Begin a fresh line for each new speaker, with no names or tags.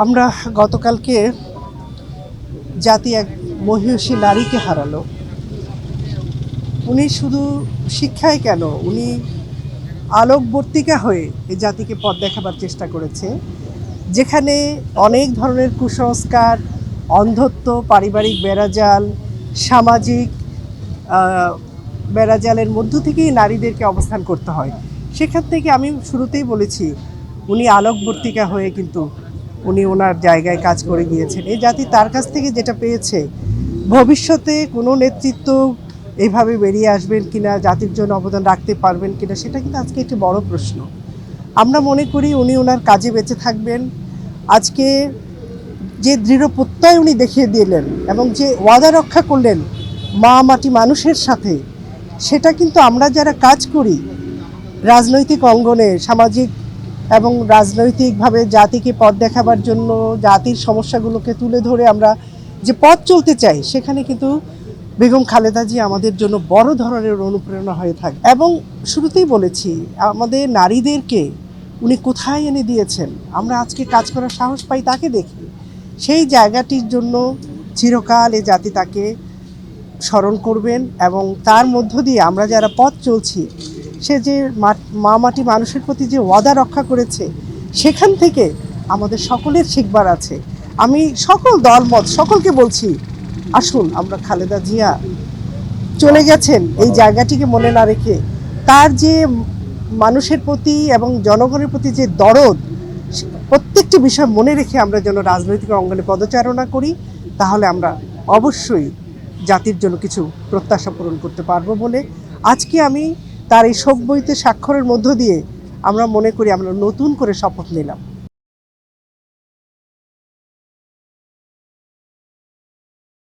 আমরা গতকালকে জাতি এক মহিষী নারীকে হারালো। উনি শুধু শিক্ষায় কেন, উনি আলোকবর্তিকা হয়ে এই জাতিকে পথ দেখাবার চেষ্টা করেছে, যেখানে অনেক ধরনের কুসংস্কার, অন্ধত্ব, পারিবারিক বেড়াজাল, সামাজিক বেড়াজালের মধ্য থেকেই নারীদেরকে অবস্থান করতে হয়। সেখান থেকে আমি শুরুতেই বলেছি, উনি আলোকবর্তিকা হয়ে কিন্তু উনি ওনার জায়গায় কাজ করে গিয়েছেন। এই জাতি তার কাছ থেকে যেটা পেয়েছে, ভবিষ্যতে কোনো নেতৃত্ব এইভাবে বেরিয়ে আসবেন কিনা, জাতির জন্য অবদান রাখতে পারবেন কিনা, সেটা কিন্তু আজকে একটি বড় প্রশ্ন। আমরা মনে করি উনি ওনার কাজে বেঁচে থাকবেন। আজকে যে দৃঢ় প্রত্যয় উনি দেখিয়ে দিলেন এবং যে ওয়াদা রক্ষা করলেন মা মাটি মানুষের সাথে, সেটা কিন্তু আমরা যারা কাজ করি রাজনৈতিক অঙ্গনে, সামাজিক এবং রাজনৈতিকভাবে জাতিকে পথ দেখাবার জন্য, জাতির সমস্যাগুলোকে তুলে ধরে আমরা যে পথ চলতে চাই, সেখানে কিন্তু বেগম খালেদা জি আমাদের জন্য বড় ধরনের অনুপ্রেরণা হয়ে থাকে। এবং শুরুতেই বলেছি, আমাদের নারীদেরকে উনি কোথায় এনে দিয়েছেন, আমরা আজকে কাজ করার সাহস পাই তাকে দেখে। সেই জায়গাটির জন্য চিরকাল এ জাতি তাকে স্মরণ করবেন এবং তার মধ্য দিয়ে আমরা যারা পথ চলছি, সে যে মা মাটি মানুষের প্রতি যে ওয়াদা রক্ষা করেছে, সেখান থেকে আমাদের সকলের শিখবার আছে। আমি সকল দলমত সকলকে বলছি, আসুন আমরা খালেদা জিয়া চলে গেছেন এই জায়গাটিকে মনে না রেখে, তার যে মানুষের প্রতি এবং জনগণের প্রতি যে দরদ, প্রত্যেকটি বিষয় মনে রেখে আমরা যেন রাজনৈতিক অঙ্গনে পদচারণা করি, তাহলে আমরা অবশ্যই জাতির জন্য কিছু প্রত্যাশা পূরণ করতে পারবো বলে আজকে আমি তার এই শোক বইতে স্বাক্ষরের মধ্য দিয়ে আমরা মনে করি আমরা নতুন করে শপথ নিলাম।